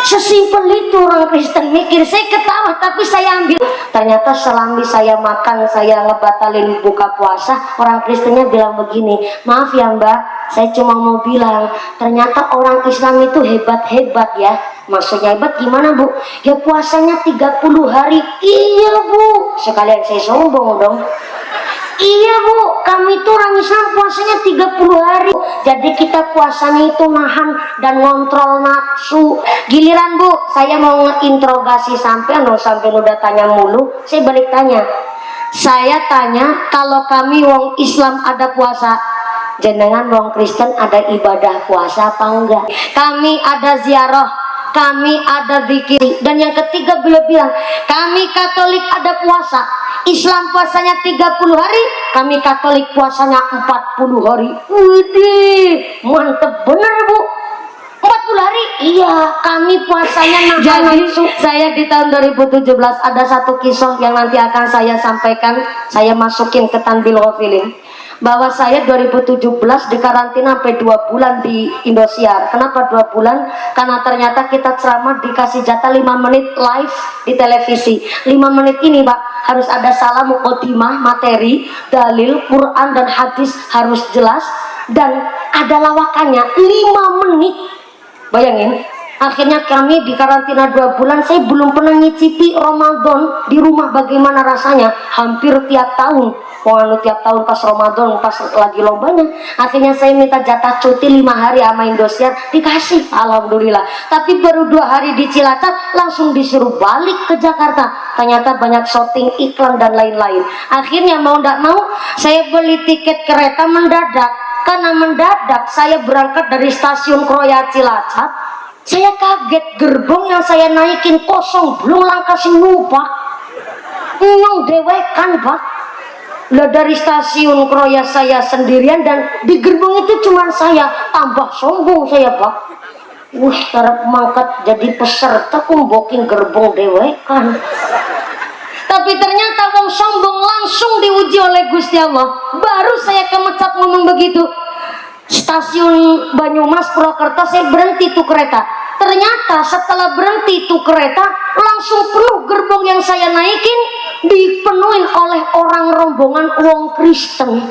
Sesimpel itu orang Kristen mikir. Saya ketawa tapi saya ambil. Ternyata selama saya makan, saya ngebatalin buka puasa, orang Kristennya bilang begini, maaf ya mbak, saya cuma mau bilang, ternyata orang Islam itu hebat-hebat ya. Maksudnya hebat gimana bu? Ya puasanya 30 hari. Iya bu. Sekalian saya sombong dong. Iya bu, kami tuh orang Islam puasanya 30 hari. Jadi kita puasanya itu nahan dan ngontrol nafsu. Giliran bu, saya mau ngeinterogasi sampean loh, sampean udah tanya mulu. Saya balik tanya. Saya tanya, kalau kami wong Islam ada puasa, jenengan wong Kristen ada ibadah puasa apa enggak? Kami ada ziarah, kami ada zikir. Dan yang ketiga beliau bilang, kami Katolik ada puasa. Islam puasanya 30 hari, kami Katolik puasanya 40 hari. Widih, mantep bener bu. 40 hari? Iya, kami puasanya Jadi saya di tahun 2017 ada satu kisah yang nanti akan saya sampaikan, saya masukin ke Tanbil Ghafilin, bahwa saya 2017 dikarantina sampai 2 bulan di Indosiar. Kenapa 2 bulan? Karena ternyata kita ceramah dikasih jatah 5 menit live di televisi. 5 menit ini pak harus ada salam mukadimah, materi, dalil, Quran dan hadis harus jelas, dan ada lawakannya 5 menit. Bayangin, akhirnya kami di karantina 2 bulan, saya belum pernah nyicipi Ramadan di rumah bagaimana rasanya. Hampir tiap tahun, tiap tahun pas Ramadan, pas lagi lombanya, akhirnya saya minta jatah cuti 5 hari sama Indosiar, dikasih, alhamdulillah. Tapi baru 2 hari di Cilacap, langsung disuruh balik ke Jakarta. Ternyata banyak syuting iklan dan lain-lain. Akhirnya mau ndak mau, saya beli tiket kereta mendadak. Karena mendadak saya berangkat dari stasiun Kroya Cilacap, saya kaget gerbong yang saya naikin kosong, belum langkah sing numpak. Nyong dewekan pak. Lah dari stasiun Kroya saya sendirian dan di gerbong itu cuma saya, tambah sombong saya pak. Tarap mangkat jadi peserta booking gerbong dewekan. Tapi ternyata wong sombong langsung diuji oleh Gusti Allah. Baru saya kemecap ngomong begitu. Stasiun Banyumas Purwokerto saya berhenti tuh kereta. Ternyata setelah berhenti tuh kereta langsung penuh gerbong yang saya naikin, dipenuhin oleh orang rombongan wong Kristen.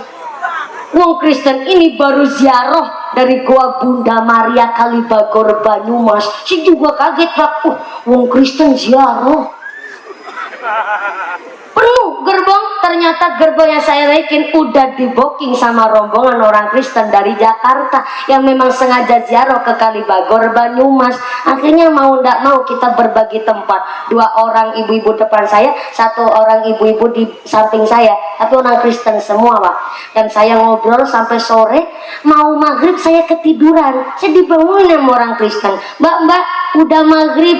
Wong Kristen ini baru ziarah dari Goa Bunda Maria Kalibagor Banyumas. Si juga kaget pak, wong Kristen ziarah. Penuh gerbong. Ternyata gerbong yang saya naikin udah di booking sama rombongan orang Kristen dari Jakarta yang memang sengaja ziarah ke Kalibagor Banyumas. Akhirnya mau ndak mau kita berbagi tempat. 2 orang ibu-ibu depan saya, 1 orang ibu-ibu di samping saya, tapi orang Kristen semua pak. Dan saya ngobrol sampai sore, mau maghrib saya ketiduran. Saya dibangunin sama orang Kristen, mbak udah maghrib.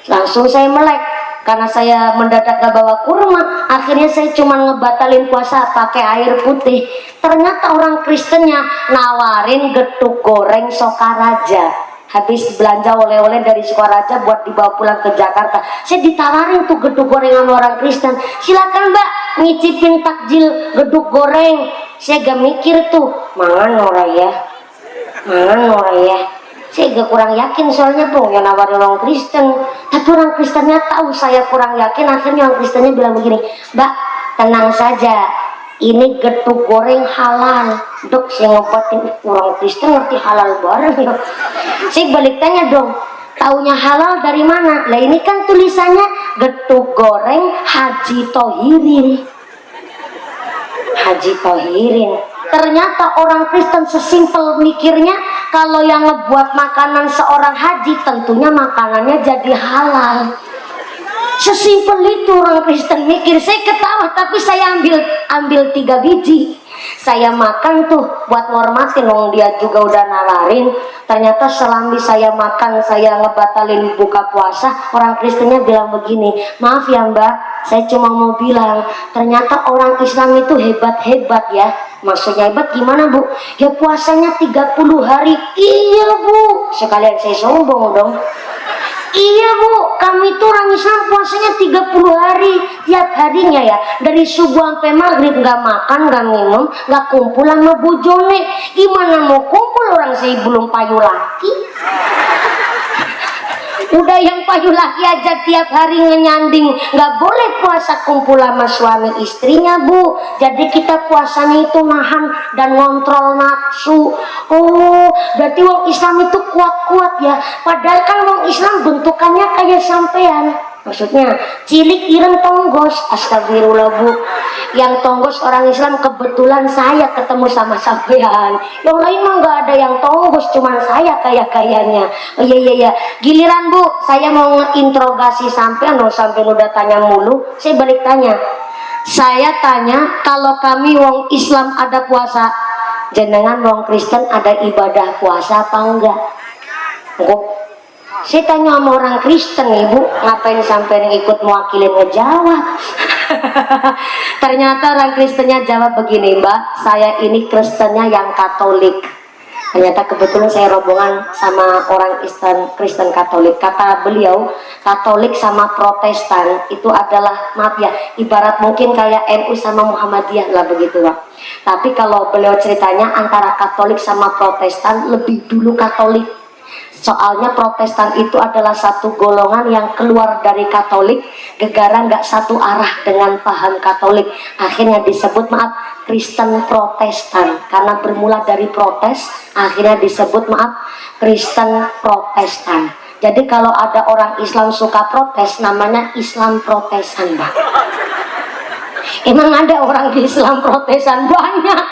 Langsung saya melek karena saya mendadak gak bawa kurma. Akhirnya saya cuma ngebatalin puasa pakai air putih. Ternyata orang Kristennya nawarin getuk goreng Sokaraja. Habis belanja oleh-oleh dari Sokaraja buat dibawa pulang ke Jakarta, saya ditawarin tuh geduk goreng sama orang Kristen. Silakan mbak ngicipin takjil geduk goreng. Saya gak mikir tuh, mangan oraya. Saya gak kurang yakin soalnya yang nawarin orang Kristen. Tapi orang Kristennya tahu saya kurang yakin. Akhirnya orang Kristennya bilang begini, mbak tenang saja, ini getuk goreng halal. Dok saya ngobatin, orang Kristen ngerti halal bareng ya. Saya balik tanya dong, taunya halal dari mana? Lah ini kan tulisannya getuk goreng Haji Tohirin. Haji Tohirin. Ternyata orang Kristen sesimpel mikirnya, kalau yang ngebuat makanan seorang haji tentunya makanannya jadi halal. Sesimpel itu orang Kristen mikir. Saya ketawa tapi saya ambil 3 biji. Saya makan tuh buat ngormatin, dia juga udah nawarin. Ternyata selama saya makan, saya ngebatalin buka puasa, orang Kristennya bilang begini, maaf ya mbak, saya cuma mau bilang, ternyata orang Islam itu hebat-hebat ya. Maksudnya hebat gimana bu? Ya puasanya 30 hari. Iya bu. Sekalian saya sombong dong. Iya bu, kami tuh orang Islam puasanya 30 hari. Tiap harinya ya, dari subuh sampai maghrib nggak makan, nggak minum, nggak kumpul sama bojone. Gimana mau kumpul, orang saya belum payu laki. Udah yang payu laki aja tiap hari ngenyanding, nggak boleh puasa kumpul sama suami istrinya Bu. Jadi kita puasanya itu nahan dan ngontrol nafsu. Oh, berarti wong Islam itu kuat-kuat ya. Padahal kan wong Islam bentukannya kayak sampean. Maksudnya cilik ireng tonggos. Astagfirullah Bu. Yang tonggos orang Islam kebetulan saya ketemu sama sampean. Yang lain mah nggak ada yang tonggos, cuman saya kayaknya. Oh iya. Giliran Bu, saya mau ngeinterogasi sampean. Sampean udah tanya mulu, saya balik tanya. Saya tanya, kalau kami wong Islam ada puasa, jenengan wong Kristen ada ibadah puasa apa enggak? Enggak. Saya tanya sama orang Kristen, Ibu, ngapain sampai ikut mewakili ngejawab? Ternyata orang Kristennya jawab begini, Mbak, saya ini Kristennya yang Katolik. Ternyata kebetulan saya rombongan sama orang Kristen Katolik. Kata beliau, Katolik sama Protestan itu adalah, maaf ya, ibarat mungkin kayak NU sama Muhammadiyah lah begitu Pak. Tapi kalau beliau ceritanya antara Katolik sama Protestan, lebih dulu Katolik. Soalnya Protestan itu adalah satu golongan yang keluar dari Katolik, gegara nggak satu arah dengan paham Katolik. Akhirnya disebut, maaf, Kristen Protestan. Karena bermula dari protes, akhirnya disebut, maaf, Kristen Protestan. Jadi kalau ada orang Islam suka protes, namanya Islam Protestan, Pak. Emang ada orang Islam Protestan? Banyak.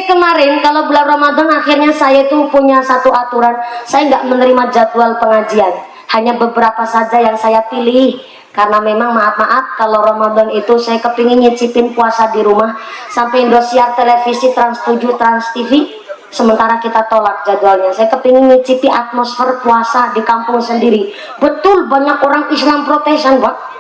Kemarin kalau bulan Ramadan akhirnya saya itu punya satu aturan, saya nggak menerima jadwal pengajian, hanya beberapa saja yang saya pilih. Karena memang maaf kalau Ramadan itu saya kepingin nyicipin puasa di rumah, sampai Indosiar televisi Trans 7 Trans TV, sementara kita tolak jadwalnya. Saya kepingin nyicipi atmosfer puasa di kampung sendiri. Betul banyak orang Islam Protestan, Pak.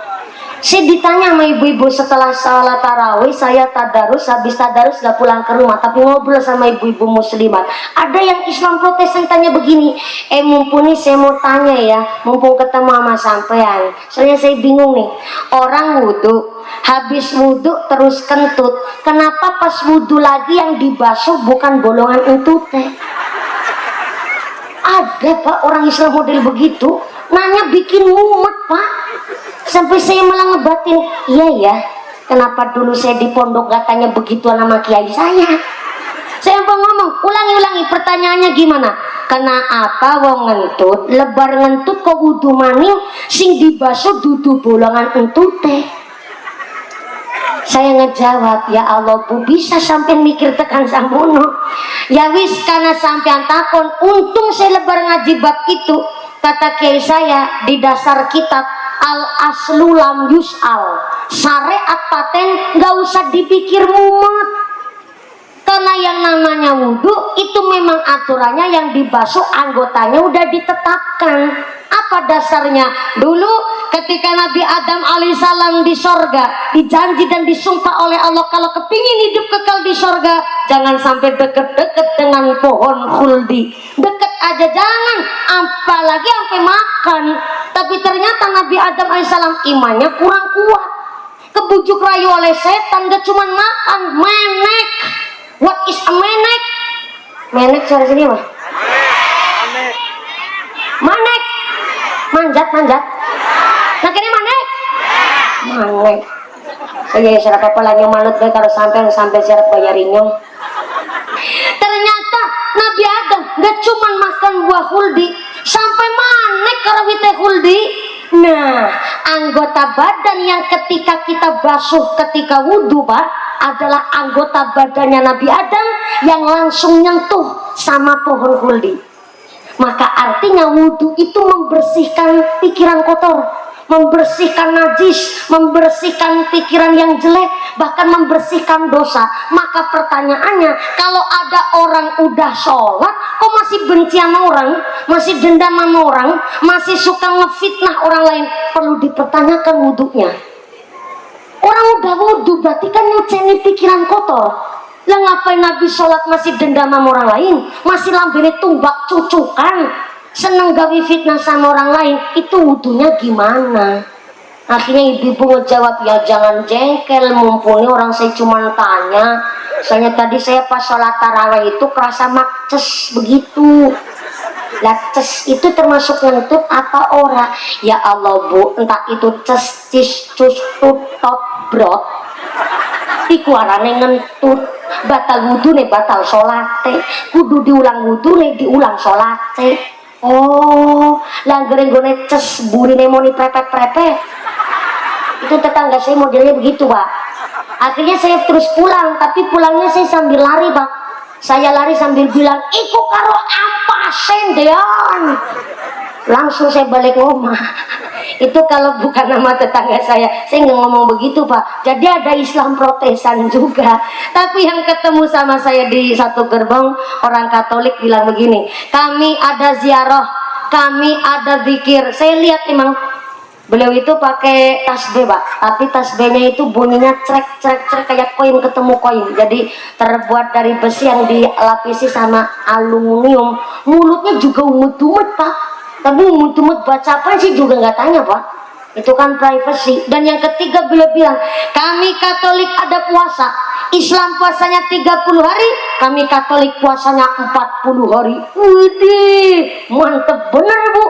Saya ditanya sama ibu-ibu setelah salat tarawih, saya tadarus, habis tadarus gak pulang ke rumah, tapi ngobrol sama ibu-ibu muslimat. Ada yang Islam Protestan tanya begini, mumpung nih saya mau tanya ya, mumpung ketemu sama sampean, soalnya saya bingung nih, orang wudhu, habis wudhu terus kentut, kenapa pas wudhu lagi yang dibasuh bukan bolongan entut teh? Ada Pak orang Islam model begitu, nanya bikin mumet Pak. Sampai saya malah ngebatin, iya ya, kenapa dulu saya di pondok gak tanya begituan sama kiai saya? Saya mau ngomong, ulangi pertanyaannya gimana? Kena apa wong ngentut, lebar ngentut kok wudu maning, sing dibasuh dudu bolongan entut teh. Saya ngejawab, ya Allah Bu, bisa sampai mikir tekan samono. Ya wis, karena sampean takon, untung saya lebar ngaji bab itu. Kata kiai saya di dasar kitab, al aslu lam yus'al, syariat paten gak usah dipikir mumet. Karena yang namanya wudhu itu memang aturannya yang dibasuh anggotanya udah ditetapkan. Apa dasarnya? Dulu ketika Nabi Adam alaihissalam di sorga, dijanji dan disumpah oleh Allah kalau kepingin hidup kekal di sorga, jangan sampai deket-deket dengan pohon khuldi. Deket aja jangan, apalagi sampai makan. Tapi ternyata Nabi Adam alaihissalam imannya kurang kuat, kebujuk rayu oleh setan, gak cuman makan, menek. What is a menek? Menek suara sini apa? Manek. Manjat. Nah kini manek. Manek. Oh iya, syarat apa lagi manut bae karo sampai syarat bayar inyong. Ternyata Nabi Adam gak cuman makan buah huldi, sampai manek karo wite huldi. Nah, anggota badan yang ketika kita basuh ketika wudhu Pak, adalah anggota badannya Nabi Adam yang langsung nyentuh sama pohon huldi. Maka artinya wudhu itu membersihkan pikiran kotor, membersihkan najis, membersihkan pikiran yang jelek, bahkan membersihkan dosa. Maka pertanyaannya, kalau ada orang udah sholat kok masih benci sama orang, masih dendam sama orang, masih suka ngefitnah orang lain, perlu dipertanyakan wudhunya. Orang udah wudhu berarti kan nyuceni pikiran kotor. Lah ngapain Nabi sholat masih dendam sama orang lain, masih lambene tumbak cucukan, seneng gawe fitnah sama orang lain, itu wudhunya gimana? Akhirnya ibu-ibu ngejawab, ya jangan jengkel, mumpuni orang saya cuma tanya. Soalnya tadi saya pas sholat tarawih itu kerasa makces begitu. Lah ces itu termasuk ngentut apa ora? Ya Allah Bu, entah itu ces, cis, cus, tut, tot, brot. Iku arane ngentut. Batal wudune, batal salate. Kudu diulang wudune, diulang salate. Oh, langgere nggone ces burine moni prepet-prepet. Itu tetangga saya modelnya begitu, Pak. Akhirnya saya terus pulang, tapi pulangnya saya sambil lari, Pak. Saya lari sambil bilang, iku karo apa sendean. Langsung saya balik ngomong. Itu kalau bukan nama tetangga saya nggak ngomong begitu, Pak. Jadi ada Islam Protestan juga. Tapi yang ketemu sama saya di satu gerbong, orang Katolik bilang begini, kami ada ziarah, kami ada zikir. Saya lihat emang beliau itu pakai tasbih, Pak. Tapi tasbihnya itu bunyinya crek crek crek kayak koin ketemu koin. Jadi terbuat dari besi yang dilapisi sama aluminium. Mulutnya juga umut-umut, Pak. Tapi umut-umut baca apa sih juga nggak tanya, Pak. Itu kan privacy. Dan yang ketiga beliau bilang, kami Katolik ada puasa. Islam puasanya 30 hari, kami Katolik puasanya 40 hari. Widih, mantep bener, Bu.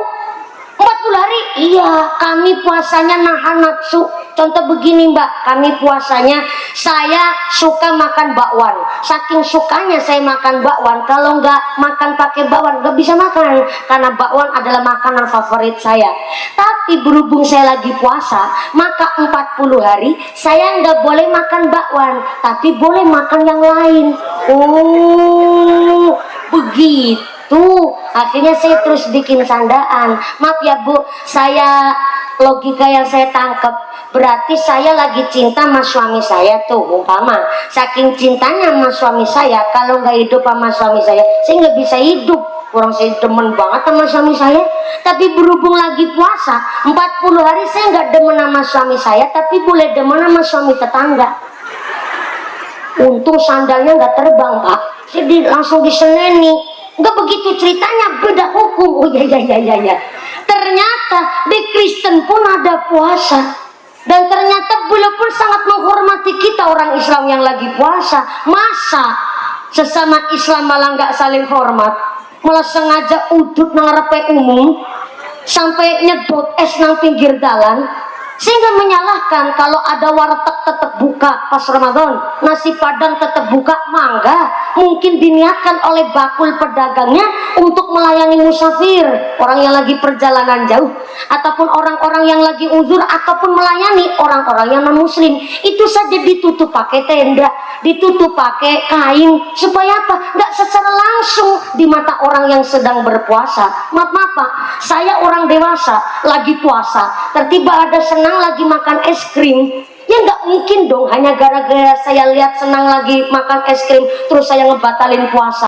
40 hari? Iya, kami puasanya nahan nafsu. Contoh begini, Mbak, kami puasanya saya suka makan bakwan. Saking sukanya saya makan bakwan, kalau nggak makan pakai bakwan nggak bisa makan, karena bakwan adalah makanan favorit saya. Tapi berhubung saya lagi puasa, maka 40 hari saya nggak boleh makan bakwan, tapi boleh makan yang lain. Oh, begitu. Akhirnya saya terus bikin sandaan. Maaf ya Bu, saya logika yang saya tangkap, berarti saya lagi cinta sama suami saya tuh, umpama saking cintanya sama suami saya, kalau nggak hidup sama suami saya nggak bisa hidup. Orang saya demen banget sama suami saya, tapi berhubung lagi puasa 40 hari saya nggak demen sama suami saya, tapi boleh demen sama suami tetangga. Untung sandalnya nggak terbang, Pak. Jadi langsung diseneni. Nggak begitu ceritanya, beda hukum. Oh ya. Ternyata di Kristen pun ada puasa. Dan ternyata beliau pun sangat menghormati kita orang Islam yang lagi puasa. Masa sesama Islam malah nggak saling hormat, malah sengaja udut nang ngarepe umum, sampai nyedot es nang pinggir dalan. Sehingga menyalahkan kalau ada warteg tetap buka pas Ramadan, nasi padang tetap buka, mangga. Mungkin diniatkan oleh bakul pedagangnya untuk melayani musafir, orang yang lagi perjalanan jauh, ataupun orang-orang yang lagi uzur, ataupun melayani orang-orang yang non muslim. Itu saja ditutup pakai tenda, ditutup pakai kain, supaya apa? Nggak secara langsung di mata orang yang sedang berpuasa. Maaf Pak, saya orang dewasa lagi puasa, tertiba ada senang lagi makan es krim, ya nggak mungkin dong hanya gara-gara saya lihat senang lagi makan es krim terus saya ngebatalin puasa.